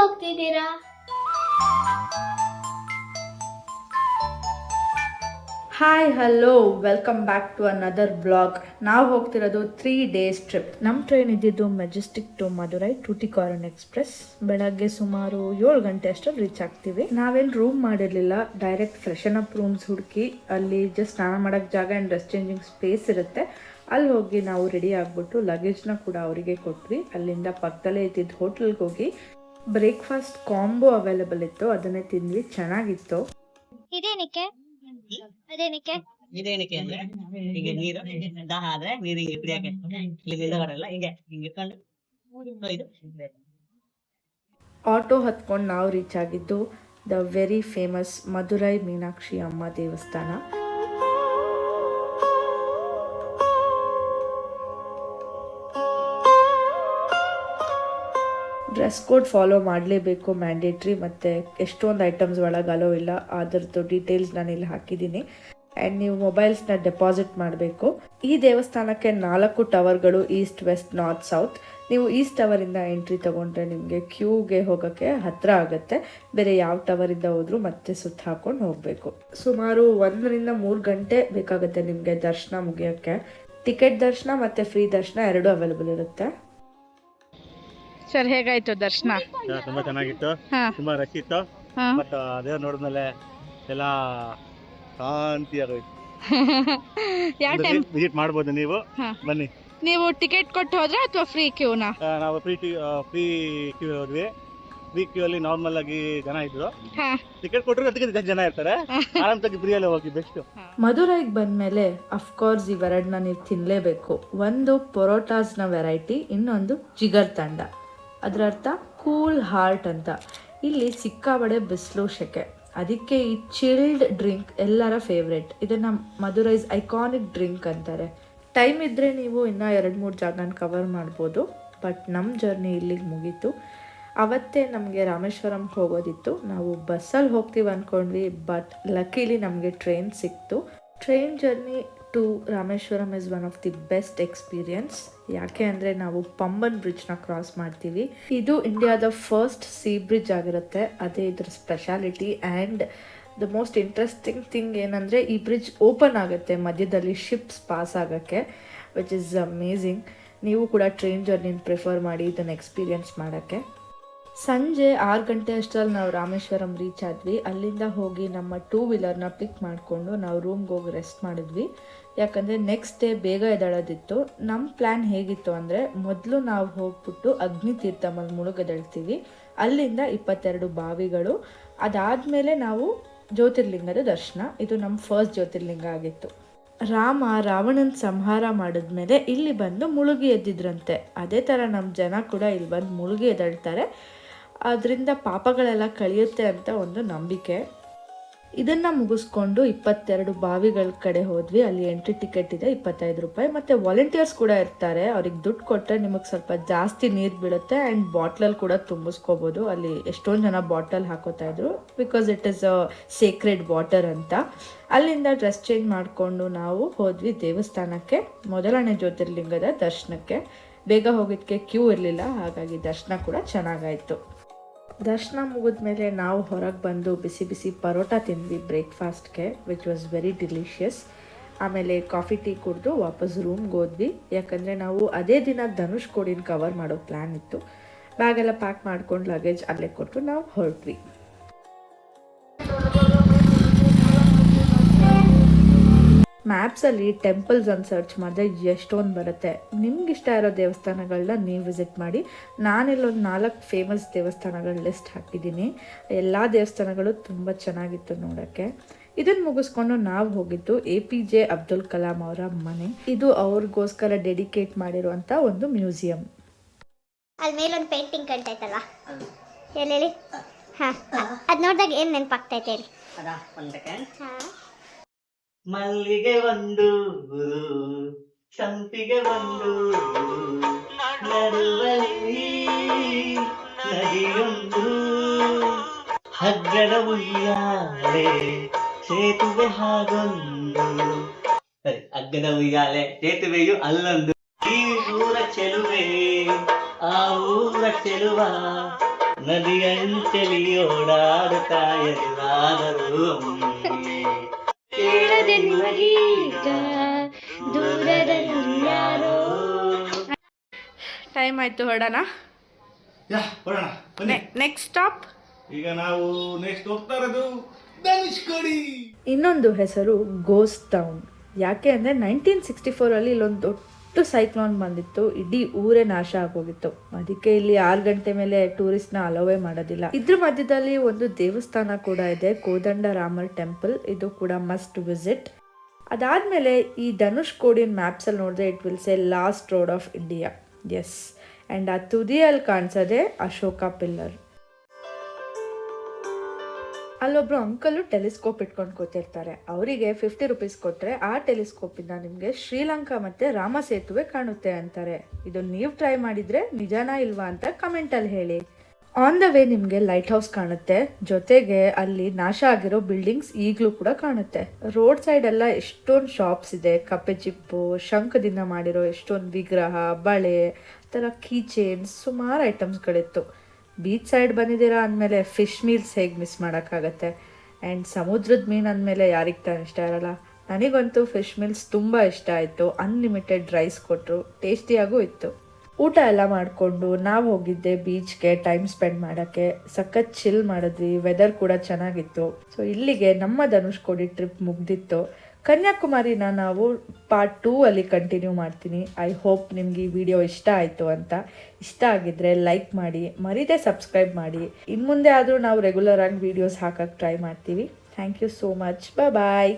ಹೋಗ್ತಿದ್ದೀರಾ? Hi hello welcome back to another blog. ನಾವು ಹೋಗ್ತಿರೋದು 3 days trip. ನಮ್ಮ ಟ್ರೈನ್ ಇದ್ದಿದ್ದು ಮೆಜೆಸ್ಟಿಕ್ ಟು ಮಧುರೈ ಟೂಟಿಕಾರನ್ ಎಕ್ಸ್ಪ್ರೆಸ್. ಬೆಳಗ್ಗೆ ಸುಮಾರು 7 ಗಂಟೆ ಅಷ್ಟರಲ್ಲಿ ರೀಚ್ ಆಗ್ತೀವಿ. ನಾವೇನು ರೂಮ್ ಮಾಡಿರಲಿಲ್ಲ, ಡೈರೆಕ್ಟ್ ಫ್ರೆಶನ್ ಅಪ್ ರೂಮ್ಸ್ ಹುಡುಕಿ ಅಲ್ಲಿ ಜಸ್ಟ್ ಸ್ನಾನ ಮಾಡೋಕ್ಕೆ ಜಾಗ ಆ್ಯಂಡ್ ಡ್ರೆಸ್ ಚೇಂಜಿಂಗ್ ಸ್ಪೇಸ್ ಇರುತ್ತೆ, ಅಲ್ಲಿ ಹೋಗಿ ನಾವು ರೆಡಿ ಆಗಿಬಿಟ್ಟು ಲಗೇಜ್ನ ಕೂಡ ಅವರಿಗೆ ಕೊಟ್ವಿ. ಅಲ್ಲಿಂದ ಪಕ್ಕದಲ್ಲೇ ಇದ್ದಿದ್ದು ಹೋಟ್ಲಿಗೆ ಹೋಗಿ ಬ್ರೇಕ್ಫಾಸ್ಟ್ ಕಾಂಬೋ ಅವೈಲೇಬಲ್ ಇತ್ತು, ಅದನ್ನೇ ತಿಂದ್ವಿ, ಚೆನ್ನಾಗಿತ್ತು. ಇದೇನಕ್ಕೆ ಅಂದ್ರೆ ಈಗ ನೀರು ದಾಹ ಆದ್ರೆ ನೀರಿಗೆ ಕುಡಿಯಕ್ಕೆ ಇಲ್ಲಿ ಬರಲ್ಲ, ಹಿಂಗೆ ಹಿಂಗೆ ಇಟ್ಕೊಂಡು ಇದು ಆಟೋ ಹತ್ಕೊಂಡು ನಾವು ರೀಚ್ ಆಗಿದ್ದು the very famous Madurai Meenakshi ಅಮ್ಮ ದೇವಸ್ಥಾನ. ಡ್ರೆಸ್ ಕೋಡ್ ಫಾಲೋ ಮಾಡಲೇಬೇಕು, ಮ್ಯಾಂಡೇಟ್ರಿ. ಮತ್ತು ಎಷ್ಟೊಂದು ಐಟಮ್ಸ್ ಒಳಗೆ ಅಲೋ ಇಲ್ಲ, ಅದರದ್ದು ಡೀಟೇಲ್ಸ್ ನಾನು ಇಲ್ಲಿ ಹಾಕಿದ್ದೀನಿ. ಆ್ಯಂಡ್ ನೀವು ಮೊಬೈಲ್ಸ್ನ ಡೆಪಾಸಿಟ್ ಮಾಡಬೇಕು. ಈ ದೇವಸ್ಥಾನಕ್ಕೆ 4 ಟವರ್ಗಳು, ಈಸ್ಟ್, ವೆಸ್ಟ್, ನಾರ್ತ್, ಸೌತ್. ನೀವು ಈಸ್ಟ್ ಟವರಿಂದ ಎಂಟ್ರಿ ತೊಗೊಂಡ್ರೆ ನಿಮಗೆ ಕ್ಯೂಗೆ ಹೋಗೋಕ್ಕೆ ಹತ್ತಿರ ಆಗುತ್ತೆ. ಬೇರೆ ಯಾವ ಟವರಿಂದ ಹೋದರೂ ಮತ್ತೆ ಸುತ್ತ ಹಾಕ್ಕೊಂಡು ಹೋಗಬೇಕು. ಸುಮಾರು 1 ರಿಂದ 3 ಗಂಟೆ ಬೇಕಾಗುತ್ತೆ ನಿಮಗೆ ದರ್ಶನ ಮುಗಿಯೋಕ್ಕೆ. ಟಿಕೆಟ್ ದರ್ಶನ ಮತ್ತು ಫ್ರೀ ದರ್ಶನ ಎರಡೂ ಅವೈಲೇಬಲ್ ಇರುತ್ತೆ. ಸರ್, ಹೇಗಾಯ್ತು ದರ್ಶನ? ತುಂಬಾ ಚೆನ್ನಾಗಿತ್ತು, ತುಂಬಾ ರಶ್ ಇತ್ತು. ಬಟ್ ದೇವ್ರ ನೋಡಿದ್ಮೇಲೆ ಎಲ್ಲ ಶಾಂತಿಯಾಗೋಯ್ತು. ಯಾವ ಟೈಮ್ ವಿಸಿಟ್ ಮಾಡ್ಬೋದು ನೀವು, ಬನ್ನಿ. ನೀವು ಟಿಕೆಟ್ ಕೊಟ್ಟು ಹೋದ್ರೆ ಅಥವಾ ಫ್ರೀ ಕ್ಯೂನಾ? ನಾವು ಫ್ರೀ ಕ್ಯೂ ಹೋದ್ವಿ. ಫ್ರೀ ಕ್ಯೂ ಅಲ್ಲಿ ನಾರ್ಮಲ್ ಆಗಿ ಜನ ಇದ್ರು. ಟಿಕೆಟ್ ಕೊಟ್ಟರೆ ಅದಕ್ಕೆ ಜಾಸ್ತಿ ಜನ ಇರ್ತಾರೆ, ಆರಾಮ್ಸಾಗಿ ಫ್ರೀಯಲ್ಲಿ ಹೋಗಿ ಬೆಸ್ಟ್. ಮಧುರೈಗೆ ಬಂದಮೇಲೆ ಅಫ್ಕೋರ್ಸ್ ಇವೆರಡನ್ನ ನೀವು ತಿನ್ನಲೇಬೇಕು. ಒಂದು ಪರೋಟಾಸ್ನ ವೆರೈಟಿ, ಇನ್ನೊಂದು ಜಿಗರ್ ತಂಡ. ಅದರ ಅರ್ಥ ಕೂಲ್ ಹಾರ್ಟ್ ಅಂತ. ಇಲ್ಲಿ ಸಿಕ್ಕಾಬಡೆ ಬಿಸಿಲು, ಸೆಕೆ, ಅದಕ್ಕೆ ಈ ಚಿಲ್ಡ್ ಡ್ರಿಂಕ್ ಎಲ್ಲರ ಫೇವ್ರೆಟ್. ಇದನ್ನು ಮಧುರೈಸ್ ಐಕಾನಿಕ್ ಡ್ರಿಂಕ್ ಅಂತಾರೆ. ಟೈಮ್ ಇದ್ದರೆ ನೀವು ಇನ್ನೂ 2-3 ಜಾಗನ ಕವರ್ ಮಾಡ್ಬೋದು. ಬಟ್ ನಮ್ಮ ಜರ್ನಿ ಇಲ್ಲಿಗೆ ಮುಗೀತು. ಅವತ್ತೇ ನಮಗೆ ರಾಮೇಶ್ವರಂಗೆ ಹೋಗೋದಿತ್ತು. ನಾವು ಬಸ್ಸಲ್ಲಿ ಹೋಗ್ತೀವಿ ಅಂದ್ಕೊಂಡ್ವಿ, ಬಟ್ ಲಕ್ಕಿಲಿ ನಮಗೆ ಟ್ರೈನ್ ಸಿಕ್ತು. Train journey to Rameswaram is one of the best experience. ಯಾಕೆ ಅಂದರೆ ನಾವು ಪಂಬನ್ ಬ್ರಿಡ್ಜ್ನ ಕ್ರಾಸ್ ಮಾಡ್ತೀವಿ. ಇದು ಇಂಡಿಯಾದ ಫಸ್ಟ್ ಸೀ ಬ್ರಿಡ್ಜ್ ಆಗಿರುತ್ತೆ, ಅದೇ ಇದ್ರ speciality. And the most interesting thing ಏನಂದರೆ ಈ ಬ್ರಿಡ್ಜ್ ಓಪನ್ ಆಗುತ್ತೆ ಮಧ್ಯದಲ್ಲಿ ಶಿಪ್ಸ್ ಪಾಸ್ ಆಗೋಕ್ಕೆ, ವಿಚ್ ಇಸ್ ಅಮೇಝಿಂಗ್. ನೀವು ಕೂಡ ಟ್ರೈನ್ ಜರ್ನಿನ ಪ್ರಿಫರ್ ಮಾಡಿ ಇದನ್ನು ಎಕ್ಸ್ಪೀರಿಯನ್ಸ್ ಮಾಡೋಕ್ಕೆ. ಸಂಜೆ 6 ಗಂಟೆ ಅಷ್ಟರಲ್ಲಿ ನಾವು ರಾಮೇಶ್ವರಂ ರೀಚ್ ಆದ್ವಿ. ಅಲ್ಲಿಂದ ಹೋಗಿ ನಮ್ಮ 2 ವೀಲರ್ನ ಪಿಕ್ ಮಾಡಿಕೊಂಡು ನಾವು ರೂಮ್ಗೆ ಹೋಗಿ ರೆಸ್ಟ್ ಮಾಡಿದ್ವಿ. ಯಾಕಂದರೆ ನೆಕ್ಸ್ಟ್ ಡೇ ಬೇಗ ಎದ್ದೇಳೋದಿತ್ತು. ನಮ್ಮ ಪ್ಲ್ಯಾನ್ ಹೇಗಿತ್ತು ಅಂದರೆ, ಮೊದಲು ನಾವು ಹೋಗ್ಬಿಟ್ಟು ಅಗ್ನಿ ತೀರ್ಥಮಲ್ಲಿ ಮುಳುಗದೇಳ್ತೀವಿ. ಅಲ್ಲಿಂದ 22 ಬಾವಿಗಳು, ಅದಾದಮೇಲೆ ನಾವು ಜ್ಯೋತಿರ್ಲಿಂಗದ ದರ್ಶನ. ಇದು ನಮ್ಮ ಫಸ್ಟ್ ಜ್ಯೋತಿರ್ಲಿಂಗ ಆಗಿತ್ತು. ರಾಮ ರಾವಣನ ಸಂಹಾರ ಮಾಡಿದ್ಮೇಲೆ ಇಲ್ಲಿ ಬಂದು ಮುಳುಗಿ ಎದ್ದಿದ್ರಂತೆ. ಅದೇ ಥರ ನಮ್ಮ ಜನ ಕೂಡ ಇಲ್ಲಿ ಬಂದು ಮುಳುಗಿ ಎದ್ದೇಳ್ತಾರೆ. ಅದರಿಂದ ಪಾಪಗಳೆಲ್ಲ ಕಳೆಯುತ್ತೆ ಅಂತ ಒಂದು ನಂಬಿಕೆ. ಇದನ್ನು ಮುಗಿಸ್ಕೊಂಡು 22 ಬಾವಿಗಳ ಕಡೆ ಹೋದ್ವಿ. ಅಲ್ಲಿ ಎಂಟ್ರಿ ಟಿಕೆಟ್ ಇದೆ, 25 ರೂಪಾಯಿ. ಮತ್ತು ವಾಲಂಟಿಯರ್ಸ್ ಕೂಡ ಇರ್ತಾರೆ, ಅವ್ರಿಗೆ ದುಡ್ಡು ಕೊಟ್ಟರೆ ನಿಮಗೆ ಸ್ವಲ್ಪ ಜಾಸ್ತಿ ನೀರು ಬೀಳುತ್ತೆ. ಆ್ಯಂಡ್ ಬಾಟ್ಲಲ್ಲಿ ಕೂಡ ತುಂಬಿಸ್ಕೋಬೋದು. ಅಲ್ಲಿ ಎಷ್ಟೊಂದು ಜನ ಬಾಟಲ್ ಹಾಕೋತಾ ಇದ್ರು, because it is a Sacred water ಅಂತ. ಅಲ್ಲಿಂದ ಡ್ರೆಸ್ ಚೇಂಜ್ ಮಾಡಿಕೊಂಡು ನಾವು ಹೋದ್ವಿ ದೇವಸ್ಥಾನಕ್ಕೆ, ಮೊದಲನೇ ಜ್ಯೋತಿರ್ಲಿಂಗದ ದರ್ಶನಕ್ಕೆ. ಬೇಗ ಹೋಗಿದ್ದಕ್ಕೆ ಕ್ಯೂ ಇರಲಿಲ್ಲ, ಹಾಗಾಗಿ ದರ್ಶನ ಕೂಡ ಚೆನ್ನಾಗಾಯಿತು. ದರ್ಶನ ಮುಗಿದ್ಮೇಲೆ ನಾವು ಹೊರಗೆ ಬಂದು ಬಿಸಿ ಬಿಸಿ ಪರೋಟ ತಿಂದ್ವಿ ಬ್ರೇಕ್ಫಾಸ್ಟ್ಗೆ, ವಿಚ್ ವಾಸ್ ವೆರಿ ಡಿಲಿಷಿಯಸ್. ಆಮೇಲೆ ಕಾಫಿ ಟೀ ಕುಡಿದು ವಾಪಸ್ ರೂಮ್ಗೆ ಹೋದ್ವಿ. ಯಾಕಂದರೆ ನಾವು ಅದೇ ದಿನ ಧನುಷ್ಕೋಡಿನ ಕವರ್ ಮಾಡೋ ಪ್ಲ್ಯಾನ್ ಇತ್ತು. ಬ್ಯಾಗೆಲ್ಲ ಪ್ಯಾಕ್ ಮಾಡ್ಕೊಂಡು ಲಗೇಜ್ ಅಲ್ಲೇ ಕೊಟ್ಟು ನಾವು ಹೊರಟ್ವಿ. ಮ್ಯಾಪ್ಸಲ್ಲಿ ಟೆಂಪಲ್ಸ್ ಅಂತ ಸರ್ಚ್ ಮಾಡಿದ್ರೆ ಎಷ್ಟೊಂದು ಬರುತ್ತೆ. ನಿಮ್ಗೆ ಇಷ್ಟ ಇರೋ ದೇವಸ್ಥಾನಗಳನ್ನ ನೀವು ವಿಸಿಟ್ ಮಾಡಿ. ನಾನಿಲ್ಲೊಂದು 4 ಫೇಮಸ್ ದೇವಸ್ಥಾನಗಳ ಲಿಸ್ಟ್ ಹಾಕಿದ್ದೀನಿ. ಎಲ್ಲ ದೇವಸ್ಥಾನಗಳು ತುಂಬ ಚೆನ್ನಾಗಿತ್ತು ನೋಡೋಕ್ಕೆ. ಇದನ್ನು ಮುಗಿಸ್ಕೊಂಡು ನಾವು ಹೋಗಿದ್ದು APJ ಅಬ್ದುಲ್ ಕಲಾಂ ಅವರ ಮನೆ. ಇದು ಅವ್ರಿಗೋಸ್ಕರ ಡೆಡಿಕೇಟ್ ಮಾಡಿರುವಂಥ ಒಂದು ಮ್ಯೂಸಿಯಂ. ಅಲ್ಲಿ ಮೇಲೊಂದು ಪೇಂಟಿಂಗ್ ಕಾಣ್ತೈತಲ್ಲ, ಹೇಳಿ. ಹಾಂ, ಅದು ನೋಡಿದಾಗ ಏನು ನೆನಪಾಗ್ತೈತೆ ಹೇಳಿ. ಮಲ್ಲಿಗೆ ಒಂದು ಸಂಪಿಗೆ ಒಂದು ನಡುವಲ್ಲಿ ನದಿಯೊಂದು ಹಗ್ಗದ ಉಯ್ಯಾಲೆ ಸೇತುವೆ ಹಾಗೊಂದು, ಹಗ್ಗದ ಉಯ್ಯಾಲೆ ಸೇತುವೆಯು ಅಲ್ಲೊಂದು. ಈ ಊರ ಚೆಲುವೆ ಆ ಊರ ಚೆಲುವ ನದಿಯಂಚಲಿ ಓಡಾಡುತ್ತಾ ಎಲ್ಲಾದರೂ ಕೇಳದೆ ನಿಮಗೀಗ ದೂರದಲ್ಲಿ ಯಾರೋ. ಟೈಮ್ ಆಯ್ತು, ಹೊರಡೋಣ. ಹೊರಡೋಣ ಬನ್ನಿ. ನೆಕ್ಸ್ಟ್ ಸ್ಟಾಪ್ ಈಗ ನಾವು ನೆಕ್ಸ್ಟ್ ಹೋಗ್ತಾ ಇರೋದು ಧನುಷ್ಕೋಡಿ. ಇನ್ನೊಂದು ಹೆಸರು ಗೋಸ್ಟ್ ಟೌನ್. ಯಾಕೆ ಅಂದರೆ 1964 ಇಲ್ಲೊಂದು ದೊಡ್ಡ ಸೈಕ್ಲೋನ್ ಬಂದಿತ್ತು, ಇಡೀ ಊರೇ ನಾಶ ಆಗೋಗಿತ್ತು. ಅದಕ್ಕೆ ಇಲ್ಲಿ 6 ಗಂಟೆ ಮೇಲೆ ಟೂರಿಸ್ಟ್ನ ಅಲೋವೇ ಮಾಡೋದಿಲ್ಲ. ಇದ್ರ ಮಧ್ಯದಲ್ಲಿ ಒಂದು ದೇವಸ್ಥಾನ ಕೂಡ ಇದೆ, ಕೋದಂಡ ರಾಮರ್ ಟೆಂಪಲ್. ಇದು ಕೂಡ ಮಸ್ಟ್ ವಿಸಿಟ್. ಅದಾದಮೇಲೆ ಈ ಧನುಷ್ಕೋಡಿನ ಮ್ಯಾಪ್ಸಲ್ಲಿ ನೋಡಿದ್ರೆ it will say last road of India. Yes, and ಆ ತುದಿಯಲ್ಲಿ ಕಾಣಿಸೋದೆ ಅಶೋಕ ಪಿಲ್ಲರ್. ಅಲ್ಲೊಬ್ರು ಅಂಕಲು ಟೆಲಿಸ್ಕೋಪ್ ಇಟ್ಕೊಂಡು ಕೂತಿರ್ತಾರೆ. ಅವರಿಗೆ 50 ರೂಪೀಸ್ ಕೊಟ್ಟರೆ ಆ ಟೆಲಿಸ್ಕೋಪಿಂದ ನಿಮಗೆ ಶ್ರೀಲಂಕಾ ಮತ್ತು ರಾಮ ಸೇತುವೆ ಕಾಣುತ್ತೆ ಅಂತಾರೆ. ಇದು ನೀವು ಟ್ರೈ ಮಾಡಿದರೆ ನಿಜನಾ ಇಲ್ವಾ ಅಂತ ಕಮೆಂಟಲ್ಲಿ ಹೇಳಿ. ಆನ್ ದ ವೇ ನಿಮಗೆ ಲೈಟ್ ಹೌಸ್ ಕಾಣುತ್ತೆ, ಜೊತೆಗೆ ಅಲ್ಲಿ ನಾಶ ಆಗಿರೋ ಬಿಲ್ಡಿಂಗ್ಸ್ ಈಗಲೂ ಕೂಡ ಕಾಣುತ್ತೆ. ರೋಡ್ ಸೈಡ್ ಎಲ್ಲ ಎಷ್ಟೊಂದು ಶಾಪ್ಸ್ ಇದೆ, ಕಪ್ಪೆ ಚಿಪ್ಪು, ಶಂಖದಿಂದ ಮಾಡಿರೋ ಎಷ್ಟೊಂದು ವಿಗ್ರಹ, ಬಳೆ, ಥರ ಕೀ ಚೈನ್ಸ್, ಸುಮಾರು ಐಟಮ್ಸ್ಗಳಿತ್ತು. ಬೀಚ್ ಸೈಡ್ ಬಂದಿದ್ದೀರಾ ಅಂದಮೇಲೆ ಫಿಶ್ ಮೀಲ್ಸ್ ಹೇಗೆ ಮಿಸ್ ಮಾಡೋಕ್ಕಾಗತ್ತೆ. ಆ್ಯಂಡ್ ಸಮುದ್ರದ ಮೀನು ಅಂದಮೇಲೆ ಯಾರಿಗೆ ತಾನು ಇಷ್ಟ ಇರಲ್ಲ. ನನಗಂತೂ ಫಿಶ್ ಮೀಲ್ಸ್ ತುಂಬ ಇಷ್ಟ ಆಯಿತು. ಅನ್ಲಿಮಿಟೆಡ್ ರೈಸ್ ಕೊಟ್ಟರು, ಟೇಸ್ಟಿಯಾಗೂ ಇತ್ತು. ಊಟ ಎಲ್ಲ ಮಾಡಿಕೊಂಡು ನಾವು ಹೋಗಿದ್ದೆ ಬೀಚ್ಗೆ ಟೈಮ್ ಸ್ಪೆಂಡ್ ಮಾಡೋಕ್ಕೆ. ಸಖತ್ ಚಿಲ್ ಮಾಡಿದ್ವಿ, ವೆದರ್ ಕೂಡ ಚೆನ್ನಾಗಿತ್ತು. ಸೊ ಇಲ್ಲಿಗೆ ನಮ್ಮ ಧನುಷ್ಕೋಡಿ ಟ್ರಿಪ್ ಮುಗ್ದಿತ್ತು. ಕನ್ಯಾಕುಮಾರಿನ ನಾವು ಪಾರ್ಟ್ 2 ಅಲ್ಲಿ ಕಂಟಿನ್ಯೂ ಮಾಡ್ತೀನಿ. ಐ ಹೋಪ್ ನಿಮ್ಗೆ ಈ ವಿಡಿಯೋ ಇಷ್ಟ ಆಯಿತು ಅಂತ. ಇಷ್ಟ ಆಗಿದ್ರೆ ಲೈಕ್ ಮಾಡಿ, ಮರೀದೆ ಸಬ್ಸ್ಕ್ರೈಬ್ ಮಾಡಿ. ಇನ್ನು ಮುಂದೆ ಆದರೂ ನಾವು ರೆಗ್ಯುಲರ್ ಆಗಿ ವೀಡಿಯೋಸ್ ಹಾಕಕ್ಕೆ ಟ್ರೈ ಮಾಡ್ತೀವಿ. Thank you so much. Bye.